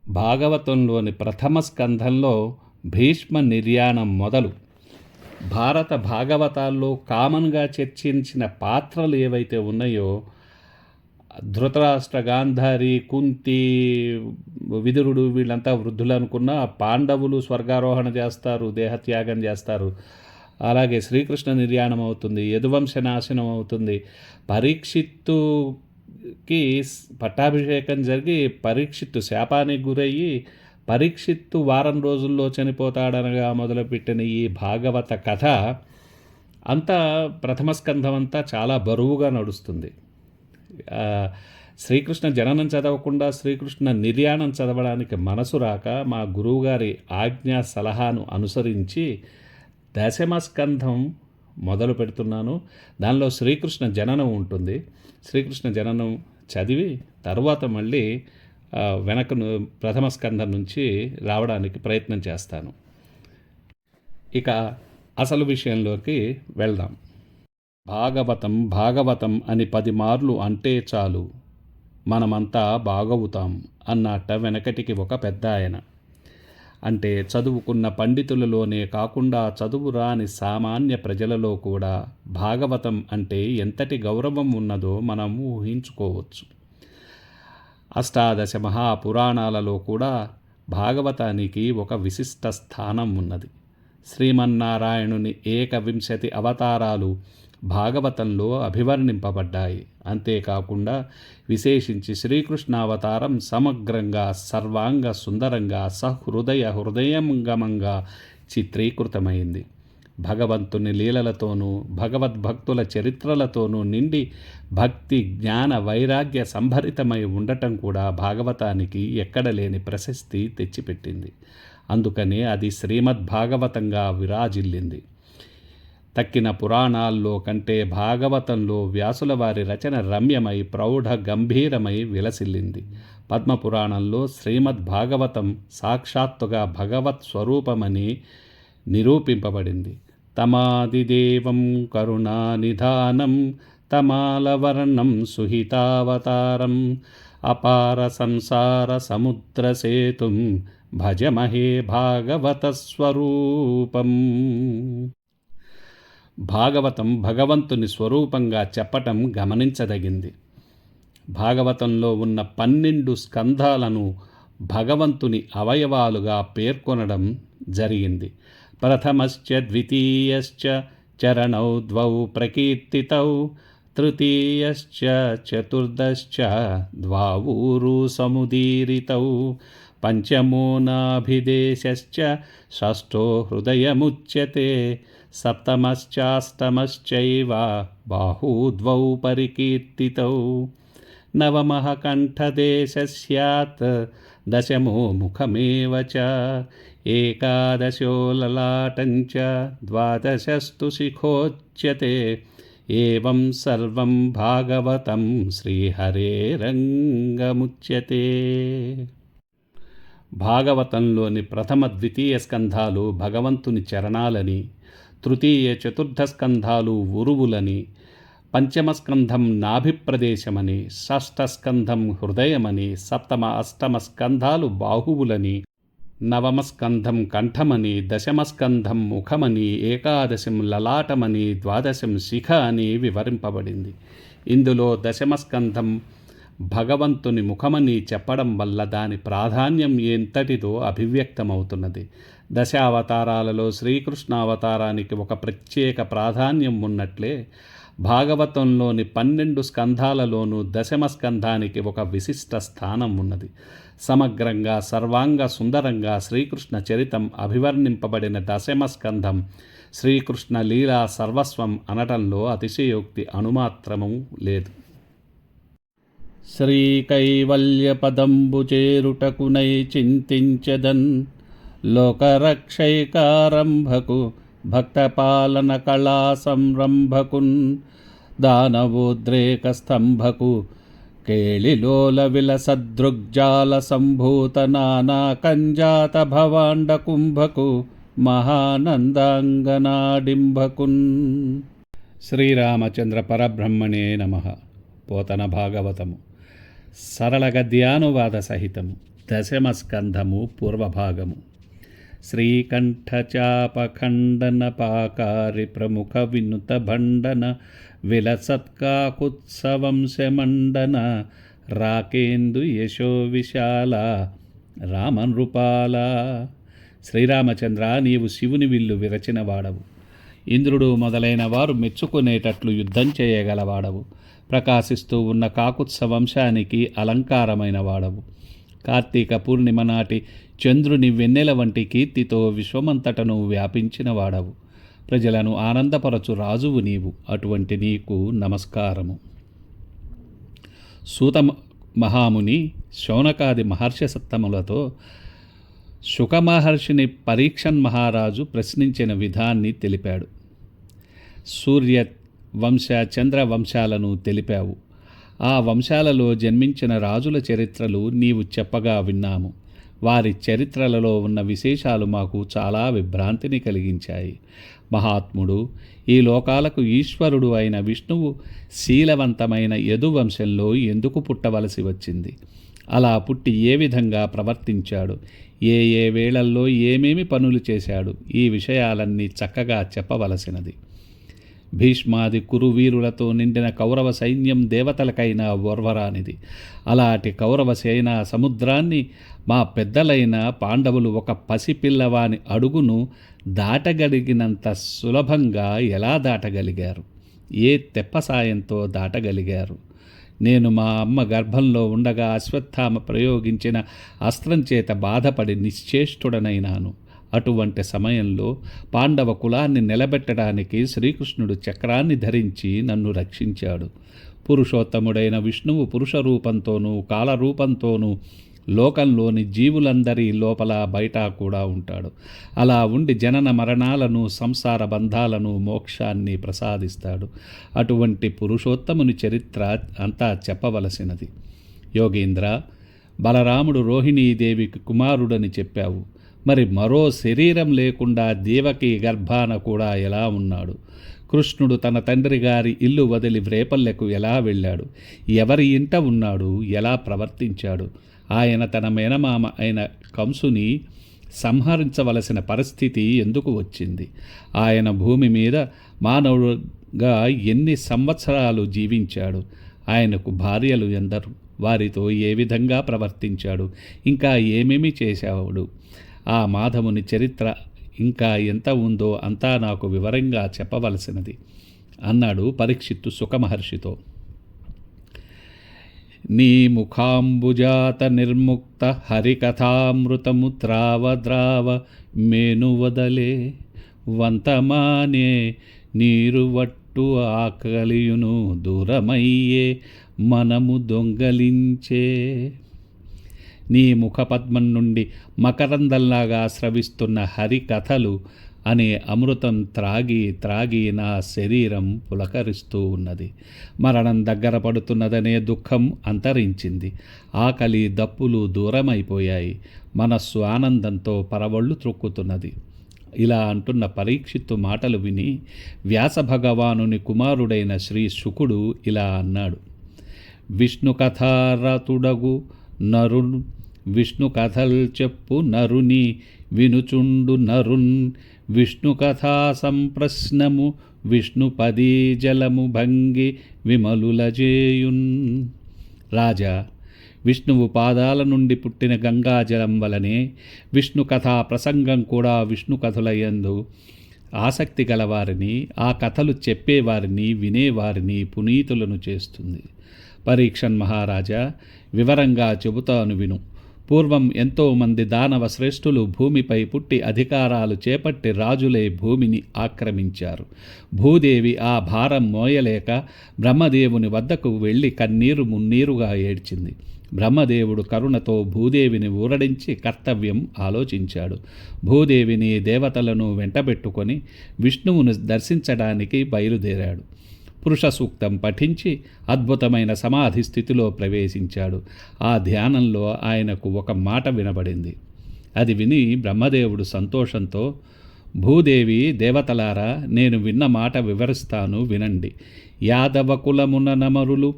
భాగవతంలోని ప్రథమ స్కంధంలో భీష్మ నిర్యాణం మొదలు భారత భాగవతాల్లో కామన్గా చర్చించిన పాత్రలు ఏవైతే ఉన్నాయో, ధృతరాష్ట్ర, గాంధారి, కుంతి, విదురుడు వీళ్ళంతా వృద్ధులు అనుకున్న, పాండవులు స్వర్గారోహణ చేస్తారు, దేహత్యాగం చేస్తారు. అలాగే శ్రీకృష్ణ నిర్యాణం అవుతుంది, యదువంశ నాశనం అవుతుంది. పరీక్షిత్తుకి పట్టాభిషేకం జరిగి పరీక్షిత్తు శాపానికి గురయ్యి పరీక్షిత్తు వారం రోజుల్లో చనిపోతాడనగా మొదలుపెట్టిన ఈ భాగవత కథ అంతా ప్రథమ స్కంధం అంతా చాలా బరువుగా నడుస్తుంది. శ్రీకృష్ణ జననం చదవకుండా శ్రీకృష్ణ నిర్యాణం చదవడానికి మనసు రాక మా గురువుగారి ఆజ్ఞా సలహాను అనుసరించి దశమ స్కంధం మొదలు పెడుతున్నాను. దానిలో శ్రీకృష్ణ జననం ఉంటుంది. శ్రీకృష్ణ జననం చదివి తర్వాత మళ్ళీ వెనకను ప్రథమ స్కంధం నుంచి రావడానికి ప్రయత్నం చేస్తాను. ఇక అసలు విషయంలోకి వెళ్దాం. భాగవతం భాగవతం అని 10 మార్లు అంటే చాలు మనమంతా బాగవుతాం అన్నట్ట వెనకటికి ఒక పెద్ద ఆయన. అంటే చదువుకున్న పండితులలోనే కాకుండా చదువు రాని సామాన్య ప్రజలలో కూడా భాగవతం అంటే ఎంతటి గౌరవం ఉన్నదో మనం ఊహించుకోవచ్చు. అష్టాదశ మహాపురాణాలలో కూడా భాగవతానికి ఒక విశిష్ట స్థానం ఉన్నది. శ్రీమన్నారాయణుని 21 అవతారాలు భాగవతంలో అభివర్ణింపబడ్డాయి. అంతేకాకుండా విశేషించి శ్రీకృష్ణావతారం సమగ్రంగా, సర్వాంగ సుందరంగా, హృదయంగమంగా చిత్రీకృతమైంది. భగవంతుని లీలలతోనూ భగవద్భక్తుల చరిత్రలతోనూ నిండి భక్తి, జ్ఞాన, వైరాగ్య సంభరితమై ఉండటం కూడా భాగవతానికి ఎక్కడలేని ప్రశస్తి తెచ్చిపెట్టింది. అందుకనే అది శ్రీమద్భాగవతంగా విరాజిల్లింది. తక్కిన పురాణాల్లో కంటే భాగవతంలో వ్యాసుల వారి రచన రమ్యమై, ప్రౌఢ గంభీరమై విలసిల్లింది. పద్మపురాణంలో శ్రీమద్భాగవతం సాక్షాత్తుగా భగవత్ స్వరూపమని నిరూపింపబడింది. తమాదిదేవం కరుణానిధానం తమాలవర్ణం సుహితావతారం అపార సంసార సముద్రసేతుం భజమహే భాగవత స్వరూపం. భాగవతం భగవంతుని స్వరూపంగా చెప్పటం గమనించదగింది. భాగవతంలో ఉన్న 12 స్కంధాలను భగవంతుని అవయవాలుగా పేర్కొనడం జరిగింది. ప్రథమశ్చ ద్వితీయశ్చ చరణౌ ద్వౌ ప్రకీర్తితౌ తృతీయశ్చ చతుర్దశ్చ ద్వావూరు సముదీరితౌ పంచమో నాభిదేశశ్చ షష్ఠో హృదయముచ్యతే సప్తమశ్చాష్టమశ్చైవ బాహూద్వౌ పరికీర్తితౌ నవమః కంఠదేశः స్యాత్ దశమో ముఖమేవ చ ఏకాదశో లలాటం చ ద్వాదశస్తు శిఖోచ్యతే ఏవం సర్వం భాగవతం శ్రీహరేరంగముచ్యతే. భాగవతంలోని ప్రథమ, ద్వితీయ స్కంధాలు భగవంతుని చరణాలని, తృతీయ, చతుర్థ స్కంధాలు ఉరువులని, పంచమస్కంధం నాభిప్రదేశమని, షష్ఠస్కంధం హృదయమని, సప్తమ, అష్టమ స్కంధాలు బాహువులని, నవమస్కంధం కంఠమని, దశమస్కంధం ముఖమని, ఏకాదశం లలాటమని, ద్వాదశం శిఖ అని వివరింపబడింది. ఇందులో దశమస్కంధం భగవంతుని ముఖమని చెప్పడం వల్ల దాని ప్రాధాన్యం ఎంతటిదో అభివ్యక్తమవుతున్నది. దశావతారాలలో శ్రీకృష్ణావతారానికి ఒక ప్రత్యేక ప్రాధాన్యం ఉన్నట్లే భాగవతంలోని 12 స్కంధాలలోనూ దశమ స్కంధానికి ఒక విశిష్ట స్థానం ఉన్నది. సమగ్రంగా, సర్వాంగ సుందరంగా శ్రీకృష్ణ చరితం అభివర్ణింపబడిన దశమ స్కంధం శ్రీకృష్ణ లీలా సర్వస్వం అనటంలో అతిశయోక్తి అణుమాత్రము లేదు. శ్రీకైవల్యపదంబు చేరుటకునై చింతించదన్ లోకరక్షైకారంభకు భక్తపాలన కళా సంరంభకున్ దానవోద్రేక స్తంభకు కేళిలోల విలసదృగ్జాల సంభూత నానా కంజాత భవాండ కుంభకు మహానందాంగనాడింభకున్. శ్రీరామచంద్ర పరబ్రహ్మణే నమః. పోతన భాగవతము సరళ గద్యానువాద సహితము. దశమ స్కంధము పూర్వభాగము. శ్రీకంఠచాపఖండన పాకారి ప్రముఖ వినుత భండన విలసత్కాకుత్సవంశమండన రాకేందు యశో విశాల రామనృపాల. శ్రీరామచంద్ర, నీవు శివుని విల్లు విరచిన వాడవు. ఇంద్రుడు మొదలైన వారు మెచ్చుకునేటట్లు యుద్ధం చేయగలవాడవు. ప్రకాశిస్తూ ఉన్న కాకుత్స వంశానికి అలంకారమైన వాడవు. కార్తీక పూర్ణిమ నాటి చంద్రుని వెన్నెల వంటి కీర్తితో విశ్వమంతటను వ్యాపించిన వాడవు. ప్రజలను ఆనందపరచు రాజువు నీవు. అటువంటి నీకు నమస్కారము. సూత మహాముని శౌనకాది మహర్షి సత్తములతో శుకమహర్షిని పరీక్షన్ మహారాజు ప్రశ్నించిన విధాన్ని తెలిపాడు. సూర్య వంశ చంద్ర వంశాలను తెలిపావు. ఆ వంశాలలో జన్మించిన రాజుల చరిత్రలు నీవు చెప్పగా విన్నాము. వారి చరిత్రలలో ఉన్న విశేషాలు మాకు చాలా విభ్రాంతిని కలిగించాయి. మహాత్ముడు, ఈ లోకాలకు ఈశ్వరుడు అయిన విష్ణువు శీలవంతమైన యదువంశంలో ఎందుకు పుట్టవలసి వచ్చింది? అలా పుట్టి ఏ విధంగా ప్రవర్తించాడు? ఏ ఏ వేళల్లో ఏమేమి పనులు చేశాడు? ఈ విషయాలన్నీ చక్కగా చెప్పవలసినది. భీష్మాది కురువీరులతో నిండిన కౌరవ సైన్యం దేవతలకైనా ఓర్వరానిది. అలాంటి కౌరవ సేనా సముద్రాన్ని మా పెద్దలైన పాండవులు ఒక పసిపిల్లవాని అడుగును దాటగలిగినంత సులభంగా ఎలా దాటగలిగారు? ఏ తెప్ప సాయంతో దాటగలిగారు? నేను మా అమ్మ గర్భంలో ఉండగా అశ్వత్థామ ప్రయోగించిన అస్త్రం చేత బాధపడి నిశ్చేష్టుడనైనాను. అటువంటి సమయంలో పాండవ కులాన్ని నిలబెట్టడానికి శ్రీకృష్ణుడు చక్రాన్ని ధరించి నన్ను రక్షించాడు. పురుషోత్తముడైన విష్ణువు పురుష రూపంతోనూ కాలరూపంతోనూ లోకంలోని జీవులందరి లోపల బయట కూడా ఉంటాడు. అలా ఉండి జనన మరణాలను, సంసార బంధాలను, మోక్షాన్ని ప్రసాదిస్తాడు. అటువంటి పురుషోత్తముని చరిత్ర అంతా చెప్పవలసినది. యోగీంద్ర, బలరాముడు రోహిణీదేవికి కుమారుడని చెప్పావు. మరి మరో శరీరం లేకుండా దేవకి గర్భాన కూడా ఎలా ఉన్నాడు? కృష్ణుడు తన తండ్రి గారి ఇల్లు వదిలి వ్రేపల్లెకు ఎలా వెళ్ళాడు? ఎవరి ఇంట ఉన్నాడు? ఎలా ప్రవర్తించాడు? ఆయన తన మేనమామ అయిన కంసుని సంహరించవలసిన పరిస్థితి ఎందుకు వచ్చింది? ఆయన భూమి మీద మానవుడుగా ఎన్ని సంవత్సరాలు జీవించాడు? ఆయనకు భార్యలు ఎందరు? వారితో ఏ విధంగా ప్రవర్తించాడు? ఇంకా ఏమేమి చేశాడు? ఆ మాధవుని చరిత్ర ఇంకా ఎంత ఉందో అంతా నాకు వివరంగా చెప్పవలసినది అన్నాడు పరీక్షిత్తు సుఖమహర్షితో. నీ ముఖాంబుజాత నిర్ముక్త హరికథామృతము ద్రావ ద్రావ మేను వదలే వంతమానే నీరు వట్టు ఆకలియును దూరమయ్యే మనము దొంగలించే. నీ ముఖపద్మం నుండి మకరందంలాగా స్రవిస్తున్న హరికథలు అనే అమృతం త్రాగి త్రాగి నా శరీరం పులకరిస్తూ ఉన్నది. మరణం దగ్గర పడుతున్నదనే దుఃఖం అంతరించింది. ఆకలి దప్పులు దూరమైపోయాయి. మనస్సు ఆనందంతో పరవళ్ళు త్రొక్కుతున్నది. ఇలా అంటున్న పరీక్షిత్తు మాటలు విని వ్యాసభగవానుని కుమారుడైన శ్రీ శుకుడు ఇలా అన్నాడు. విష్ణు కథారతుడగు నరున్ విష్ణు కథల్ చెప్పు నరుని వినుచుండు నరున్ విష్ణు కథా సంప్రశ్నము విష్ణుపదీ జలము భంగి విమలులజేయున్. రాజా, విష్ణువు పాదాల నుండి పుట్టిన గంగాజలం వలనే విష్ణు కథా ప్రసంగం కూడా విష్ణు కథలయందు ఆసక్తి గలవారిని, ఆ కథలు చెప్పేవారిని, వినేవారిని పునీతులను చేస్తుంది. పరీక్షన్ మహారాజా, వివరంగా చెబుతాను విను. పూర్వం ఎంతోమంది దానవ శ్రేష్ఠులు భూమిపై పుట్టి అధికారాలు చేపట్టి రాజులే భూమిని ఆక్రమించారు. భూదేవి ఆ భారం మోయలేక బ్రహ్మదేవుని వద్దకు వెళ్ళి కన్నీరు మున్నీరుగా ఏడ్చింది. బ్రహ్మదేవుడు కరుణతో భూదేవిని ఊరడించి కర్తవ్యం ఆలోచించాడు. భూదేవిని దేవతలను వెంటబెట్టుకొని విష్ణువును దర్శించడానికి బయలుదేరాడు. పురుష సూక్తం పఠించి అద్భుతమైన సమాధి స్థితిలో ప్రవేశించాడు. ఆ ధ్యానంలో ఆయనకు ఒక మాట వినబడింది. అది విని బ్రహ్మదేవుడు సంతోషంతో, భూదేవి, దేవతలారా, నేను విన్న మాట వివరిస్తాను వినండి. యాదవ కులమున నమరులు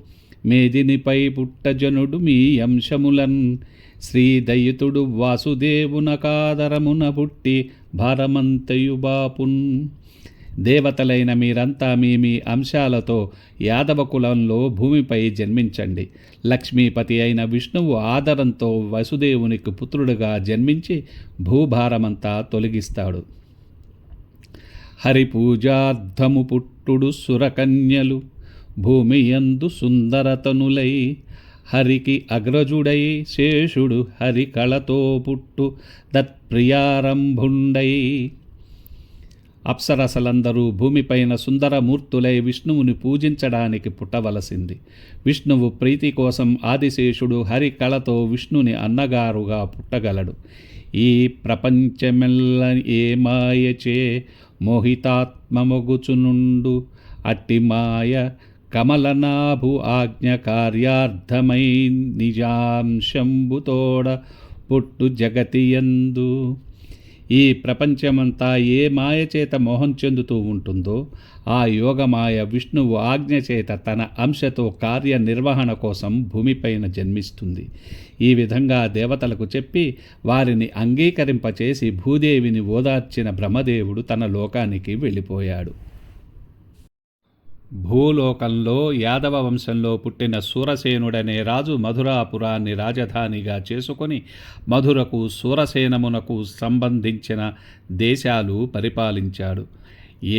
మేదినిపై పుట్టజనుడు మీ అంశములన్ శ్రీదయితుడు వాసుదేవునకాదరమున పుట్టి భారమంతయు బాపున్. దేవతలైన మీరంతా మీ మీ అంశాలతో యాదవ కులంలో భూమిపై జన్మించండి. లక్ష్మీపతి అయిన విష్ణువు ఆదరంతో వసుదేవునికి పుత్రుడుగా జన్మించి భూభారమంతా తొలగిస్తాడు. హరిపూజార్థము పుట్టుడు సురకన్యలు భూమియందు సుందరతనులై, హరికి అగ్రజుడై శేషుడు హరి కళతో పుట్టు దత్ప్రియారంభుండై. అప్సరసలందరూ భూమిపైన సుందరమూర్తులై విష్ణువుని పూజించడానికి పుట్టవలసింది. విష్ణువు ప్రీతి కోసం ఆదిశేషుడు హరి కళతో విష్ణుని అన్నగారుగా పుట్టగలడు. ఈ ప్రపంచమెల్ల ఏ మాయచే మోహితాత్మమొగుచునుండు, అట్టి మాయ కమలనాభు ఆజ్ఞ కార్యార్థమై నిజాంశంబుతోడ పుట్టు జగతియందు. ఈ ప్రపంచమంతా ఏ మాయ చేత మోహం చెందుతూ ఉంటుందో ఆ యోగమాయ విష్ణువు ఆజ్ఞ చేత తన అంశతో కార్యనిర్వహణ కోసం భూమిపైన జన్మిస్తుంది. ఈ విధంగా దేవతలకు చెప్పి వారిని అంగీకరింపచేసి భూదేవిని ఓదార్చిన బ్రహ్మదేవుడు తన లోకానికి వెళ్ళిపోయాడు. భూలోకంలో యాదవ వంశంలో పుట్టిన సూరసేనుడనే రాజు మధురాపురాన్ని రాజధానిగా చేసుకొని మధురకు సూరసేనమునకు సంబంధించిన దేశాలు పరిపాలించాడు.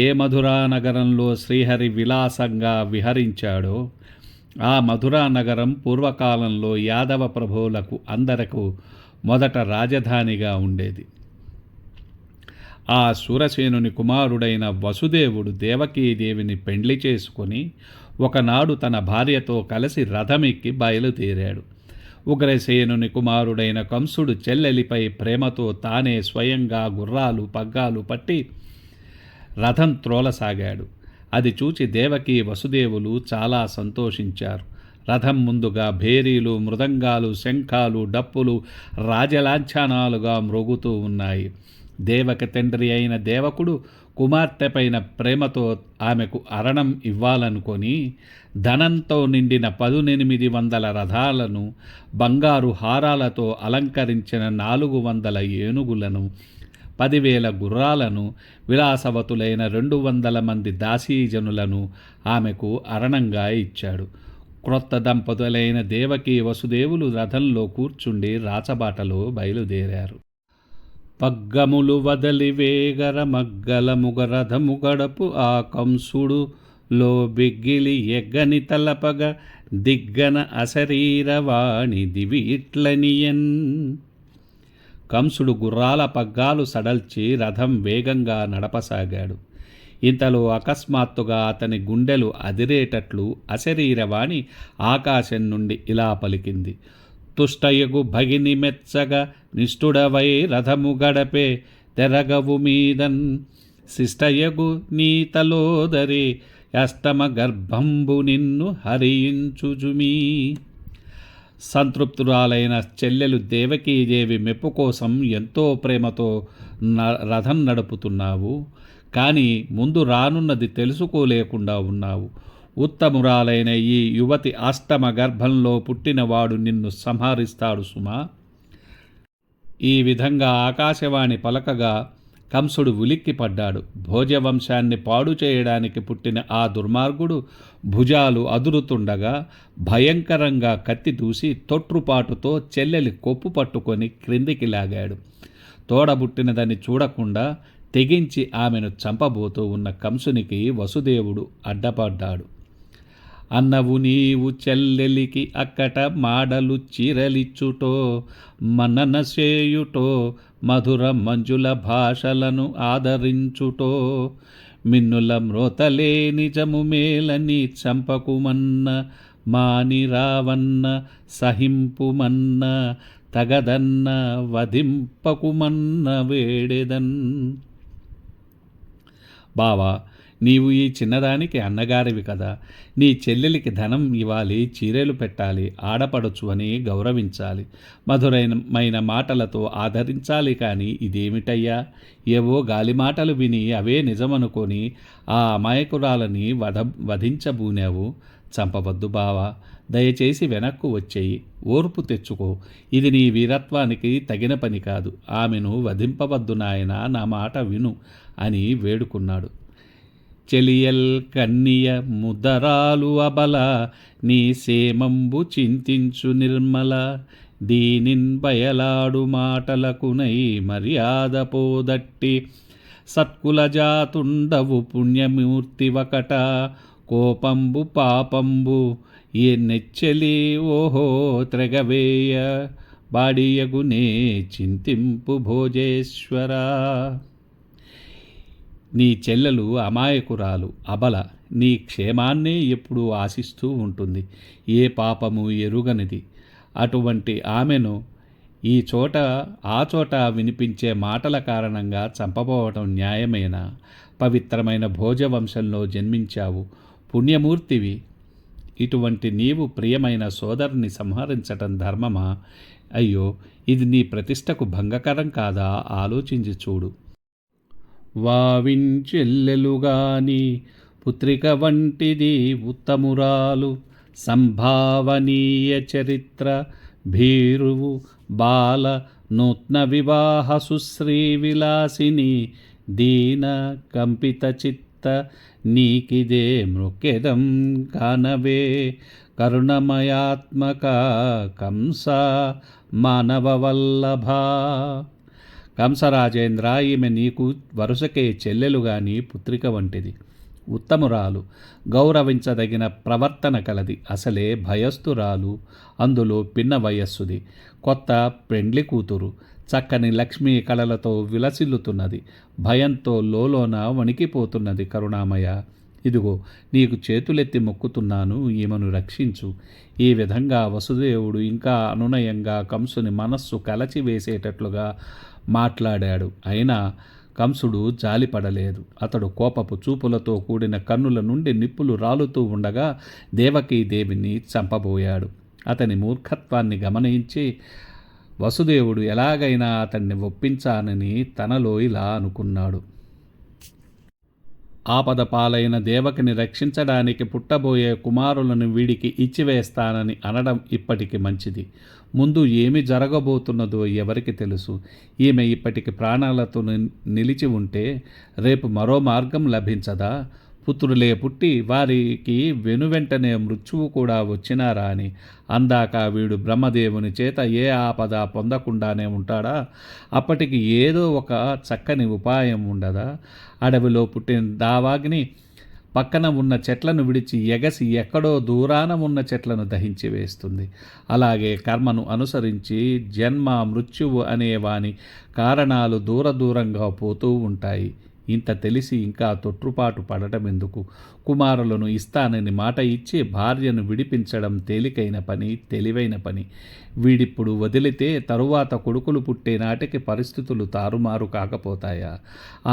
ఏ మధురా నగరంలో శ్రీహరి విలాసంగా విహరించాడో ఆ మధురా నగరం పూర్వకాలంలో యాదవ ప్రభువులకు అందరకు మొదట రాజధానిగా ఉండేది. ఆ సూరసేనుని కుమారుడైన వసుదేవుడు దేవకీదేవిని పెండ్లి చేసుకొని ఒకనాడు తన భార్యతో కలిసి రథమెక్కి బయలుదేరాడు. ఉగ్రసేనుని కుమారుడైన కంసుడు చెల్లెలిపై ప్రేమతో తానే స్వయంగా గుర్రాలు పగ్గాలు పట్టి రథం త్రోలసాగాడు. అది చూచి దేవకీ వసుదేవులు చాలా సంతోషించారు. రథం ముందుగా భేరీలు, మృదంగాలు, శంఖాలు, డప్పులు రాజలాంఛనాలుగా మ్రోగుతూ ఉన్నాయి. దేవకి తండ్రి అయిన దేవకుడు కుమార్తె పైన ప్రేమతో ఆమెకు అరణం ఇవ్వాలనుకొని ధనంతో నిండిన 1800 రథాలను, బంగారు హారాలతో అలంకరించిన 400 ఏనుగులను, 10,000 గుర్రాలను, విలాసవతులైన 200 మంది దాసీజనులను ఆమెకు అరణంగా ఇచ్చాడు. క్రొత్త దంపతులైన దేవకీ వసుదేవులు రథంలో కూర్చుండి రాచబాటలో బయలుదేరారు. పగ్గములు వదలి వేగర మగ్గల ముగరథము గడపు ఆ కంసుడు లో బిగ్గిలి ఎగ్గని తలపగ దిగ్గన అశరీరవాణి దివి ఇట్లనియన్. కంసుడు గుర్రాల పగ్గాలు సడల్చి రథం వేగంగా నడపసాగాడు. ఇంతలో అకస్మాత్తుగా అతని గుండెలు అదిరేటట్లు అశరీరవాణి ఆకాశం నుండి ఇలా పలికింది: తుష్టయగు భగిని మెచ్చగా నిష్ఠుడవై రథము గడపే తెరగవు మీదన్, శిష్టయగు నీతలోదరి అష్టమ గర్భంబు నిన్ను హరించుజుమీ. సంతృప్తురాలైన చెల్లెలు దేవకీదేవి మెప్పు కోసం ఎంతో ప్రేమతో రథం నడుపుతున్నావు, కానీ ముందు రానున్నది తెలుసుకోలేకుండా ఉన్నావు. ఉత్తమురాలైన ఈ యువతి అష్టమ గర్భంలో పుట్టినవాడు నిన్ను సంహరిస్తాడు సుమా. ఈ విధంగా ఆకాశవాణి పలకగా కంసుడు ఉలిక్కిపడ్డాడు. భోజవంశాన్ని పాడు చేయడానికి పుట్టిన ఆ దుర్మార్గుడు భుజాలు అదురుతుండగా భయంకరంగా కత్తి దూసి తొట్రుపాటుతో చెల్లెలి కొప్పు పట్టుకొని క్రిందికి లాగాడు. తోడబుట్టినదని చూడకుండా తెగించి ఆమెను చంపబోతూ ఉన్న కంసునికి వసుదేవుడు అడ్డపడ్డాడు. అన్నవు నీవు చెల్లెలికి అక్కట మాడలు చీరలిచ్చుటో, మన్నన చేయుటో, మధుర మంజుల భాషలను ఆదరించుటో, మిన్నుల మ్రోతలే నిజము మేలని చంపకుమన్న, మాని రావన్న సహింపుమన్న, తగదన్న వధింపకుమన్న వేడెదన్. బావా, నీవు ఈ చిన్నదానికి అన్నగారివి కదా, నీ చెల్లెలికి ధనం ఇవ్వాలి, చీరెలు పెట్టాలి, ఆడపడచ్చు అని గౌరవించాలి, మధురమైన మాటలతో ఆదరించాలి. కానీ ఇదేమిటయ్యా, ఏవో గాలి మాటలు విని అవే నిజమనుకొని ఆ అమాయకురాలని వధించబూనావు. చంపవద్దు బావా, దయచేసి వెనక్కు వచ్చేయి, ఓర్పు తెచ్చుకో, ఇది నీ వీరత్వానికి తగిన పని కాదు, ఆమెను వధింపవద్దు నాయనా, నా మాట విను అని వేడుకున్నాడు. చెలియల్ కన్నియ ముదరాలు అబల, నీ సేమంబు చింతించు నిర్మల, దీనిన్ బయలాడు మాటలకునై మర్యాద పోదట్టి, సత్కుల జాతుండవు పుణ్యమూర్తి ఒకట, కోపంబు పాపంబు ఏ నెచ్చెలి ఓహో త్రెగవేయ, బాడియగునే చింతింపు భోజేశ్వరా. నీ చెల్లెలు అమాయకురాలు, అబల, నీ క్షేమాన్నే ఎప్పుడూ ఆశిస్తూ ఉంటుంది, ఏ పాపము ఎరుగనిది. అటువంటి ఆమెను ఈ చోట ఆ చోట వినిపించే మాటల కారణంగా చంపబోవటం న్యాయమేనా? పవిత్రమైన భోజవంశంలో జన్మించావు, పుణ్యమూర్తివి. ఇటువంటి నీవు ప్రియమైన సోదరుని సంహరించటం ధర్మమా? అయ్యో, ఇది నీ ప్రతిష్టకు భంగకరం కాదా? ఆలోచించి చూడు. వావించెల్లెలుగాని పుత్రిక వంటిది ఉత్తమురాలు, సంభావనీయ చరిత్ర, భీరువు బాల నూత్న వివాహ సుశ్రీ విలాసిని, దీన కంపిత చిత్త నీకిదే మృక్కెదం కానవే, కరుణమయాత్మక కంస మానవ వల్లభ. కంసరాజేంద్ర, ఈమె నీకు వరుసకే చెల్లెలు గాని పుత్రిక వంటిది, ఉత్తమురాలు, గౌరవించదగిన ప్రవర్తన కలది, అసలే భయస్థురాలు, అందులో పిన్న వయస్సుది, కొత్త పెండ్లి కూతురు, చక్కని లక్ష్మీ కళలతో విలసిల్లుతున్నది, భయంతో లోలోన వణికిపోతున్నది. కరుణామయ, ఇదిగో నీకు చేతులెత్తి మొక్కుతున్నాను, ఈమెను రక్షించు. ఈ విధంగా వసుదేవుడు ఇంకా అనునయంగా కంసుని మనస్సు కలచివేసేటట్లుగా మాట్లాడాడు. అయినా కంసుడు జాలిపడలేదు. అతడు కోపపు చూపులతో కూడిన కన్నుల నుండి నిప్పులు రాలుతూ ఉండగా దేవకీదేవిని చంపబోయాడు. అతని మూర్ఖత్వాన్ని గమనించి వసుదేవుడు ఎలాగైనా అతన్ని ఒప్పించానని తనలో ఇలా అనుకున్నాడు. ఆపద పాలైన దేవకిని రక్షించడానికి పుట్టబోయే కుమారులను వీడికి ఇచ్చివేస్తానని అనడం ఇప్పటికి మంచిది. ముందు ఏమి జరగబోతున్నదో ఎవరికి తెలుసు? ఈమె ఇప్పటికి ప్రాణాలతో నిలిచి ఉంటే రేపు మరో మార్గం లభించదా? పుత్రులే పుట్టి వారికి వెనువెంటనే మృత్యువు కూడా వచ్చినా రాని అందాక వీడు బ్రహ్మదేవుని చేత ఏ ఆపద పొందకుండానే ఉంటాడా? అప్పటికి ఏదో ఒక చక్కని ఉపాయం ఉండదా? అడవిలో పుట్టిన దావాగ్ని పక్కన ఉన్న చెట్లను విడిచి ఎగసి ఎక్కడో దూరాన ఉన్న చెట్లను దహించి వేస్తుంది. అలాగే కర్మను అనుసరించి జన్మ మృత్యువు అనేవాని కారణాలు దూరంగా పోతూ ఉంటాయి. ఇంత తెలిసి ఇంకా తొట్టుపాటు పడటం ఎందుకు? కుమారులను ఇస్తానని మాట ఇచ్చి భార్యను విడిపించడం తేలికైన పని, తెలివైన పని. వీడిప్పుడు వదిలితే తరువాత కొడుకులు పుట్టే నాటికి పరిస్థితులు తారుమారు కాకపోతాయా?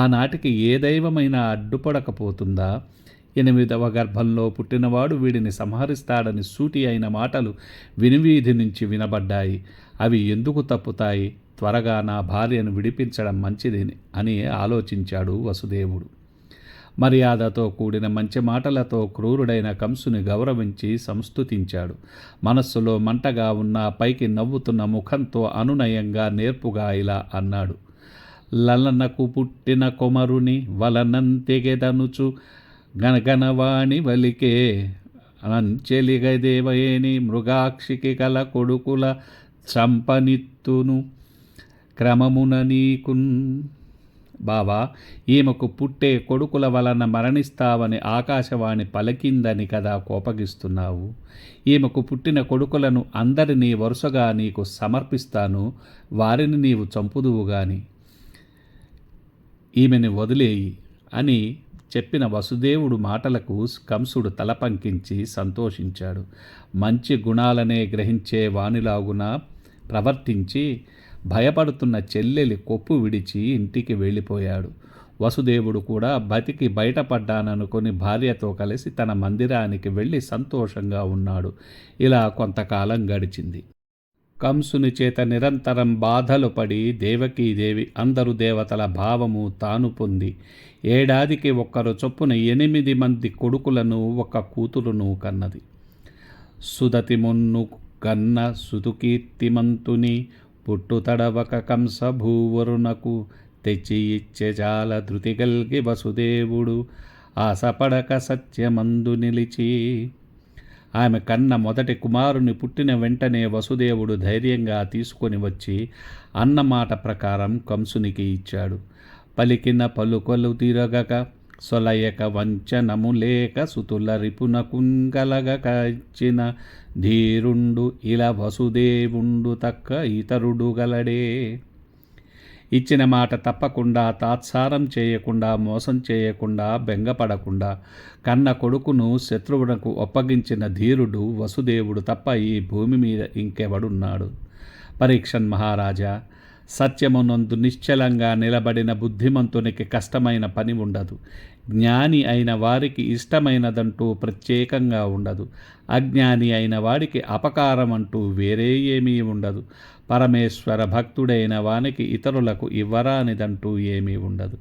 ఆనాటికి ఏ దైవమైనా అడ్డుపడకపోతుందా? 8వ గర్భంలో పుట్టినవాడు వీడిని సంహరిస్తాడని సూటి అయిన మాటలు వినివీధి నుంచి వినబడ్డాయి. అవి ఎందుకు తప్పుతాయి? త్వరగా నా భార్యను విడిపించడం మంచిది అని ఆలోచించాడు వసుదేవుడు. మర్యాదతో కూడిన మంచి మాటలతో క్రూరుడైన కంసుని గౌరవించి సంస్తుతించాడు. మనస్సులో మంటగా ఉన్న పైకి నవ్వుతున్న ముఖంతో అనునయంగా నేర్పుగా ఇలా అన్నాడు. లలనకు పుట్టిన కొమరుని వలనంతెగెదనుచు గనగనవాణి వలికే, అంచెలిగదేవయేని మృగాక్షికి కల కొడుకుల చంపనిత్తును క్రమమున నీకున్. బావా, ఈమెకు పుట్టే కొడుకుల వలన మరణిస్తావని ఆకాశవాణి పలికిందని కదా కోపగిస్తున్నావు? ఈమెకు పుట్టిన కొడుకులను అందరినీ వరుసగా నీకు సమర్పిస్తాను, వారిని నీవు చంపుదువు గాని ఈమెని వదిలేయి అని చెప్పిన వసుదేవుడు మాటలకు కంసుడు తల పంకించి సంతోషించాడు. మంచి గుణాలనే గ్రహించే వానిలాగున ప్రవర్తించి భయపడుతున్న చెల్లెలి కొప్పు విడిచి ఇంటికి వెళ్ళిపోయాడు. వసుదేవుడు కూడా బతికి బయటపడ్డాననుకొని భార్యతో కలిసి తన మందిరానికి వెళ్ళి సంతోషంగా ఉన్నాడు. ఇలా కొంతకాలం గడిచింది. కంసుని చేత నిరంతరం బాధలు పడి దేవకీదేవి అందరు దేవతల భావము తాను పొంది ఏడాదికి ఒక్కరు చొప్పున 8 మంది కొడుకులను 1 కూతురును కన్నది. సుదతి మొన్ను కన్న సుతుకీర్తిమంతుని పుట్టు తడవక కంస భూవరునకు తెచ్చి ఇచ్చే చాలా ధృతి గల్గి వసుదేవుడు ఆశపడక సత్యమందు నిలిచి. ఆమె కన్న మొదటి కుమారుని పుట్టిన వెంటనే వసుదేవుడు ధైర్యంగా తీసుకొని వచ్చి అన్నమాట ప్రకారం కంసునికి ఇచ్చాడు. పలికిన పలుకలు తిరగక సొలయక వంచనము లేక సుతుల రిపునకుంగలగక ఇచ్చిన ధీరుండు ఇలా వసుదేవుండు తక్క ఇతరుడు గలడే. ఇచ్చిన మాట తప్పకుండా, తాత్సారం చేయకుండా, మోసం చేయకుండా, బెంగపడకుండా కన్న కొడుకును శత్రువునకు ఒప్పగించిన ధీరుడు వసుదేవుడు తప్ప ఈ భూమి మీద ఇంకెవడున్నాడు? పరీక్షన్ మహారాజా, సత్యమునందు నిశ్చలంగా నిలబడిన బుద్ధిమంతునికి కష్టమైన పని ఉండదు. జ్ఞాని అయిన వారికి ఇష్టమైనదంటూ ప్రత్యేకంగా ఉండదు. అజ్ఞాని అయిన వాడికి అపకారం అంటూ వేరే ఏమీ ఉండదు. పరమేశ్వర భక్తుడైన వానికి ఇతరులకు ఇవ్వరానిదంటూ ఏమీ ఉండదు.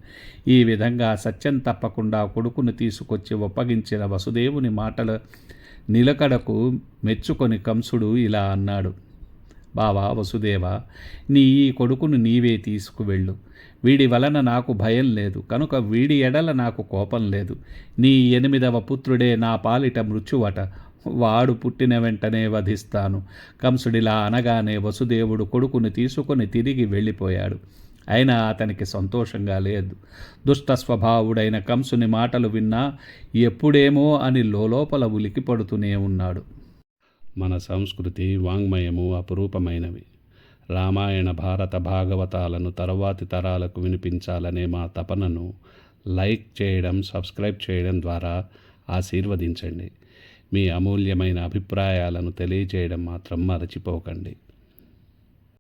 ఈ విధంగా సత్యం తప్పకుండా కొడుకును తీసుకొచ్చి ఒప్పగించిన వసుదేవుని మాటల నిలకడకు మెచ్చుకొని కంసుడు ఇలా అన్నాడు. బావా వసుదేవ, నీ ఈ కొడుకును నీవే తీసుకువెళ్ళు. వీడి వలన నాకు భయం లేదు కనుక వీడి ఎడల నాకు కోపం లేదు. నీ 8వ పుత్రుడే నా పాలిట మృత్యువట, వాడు పుట్టిన వెంటనే వధిస్తాను. కంసుడిలా అనగానే వసుదేవుడు కొడుకుని తీసుకొని తిరిగి వెళ్ళిపోయాడు. అయినా అతనికి సంతోషంగా లేదు. దుష్ట స్వభావుడైన కంసుని మాటలు విన్నా ఎప్పుడేమో అని లోపల ఉలికి పడుతూనే ఉన్నాడు. మన సంస్కృతి వాంగ్మయము అపురూపమైనవి. రామాయణ భారత భాగవతాలను తరువాతి తరాలకు వినిపించాలనే మా తపనను లైక్ చేయడం, సబ్స్క్రైబ్ చేయడం ద్వారా ఆశీర్వదించండి. మీ అమూల్యమైన అభిప్రాయాలను తెలియజేయడం మాత్రం మరచిపోకండి.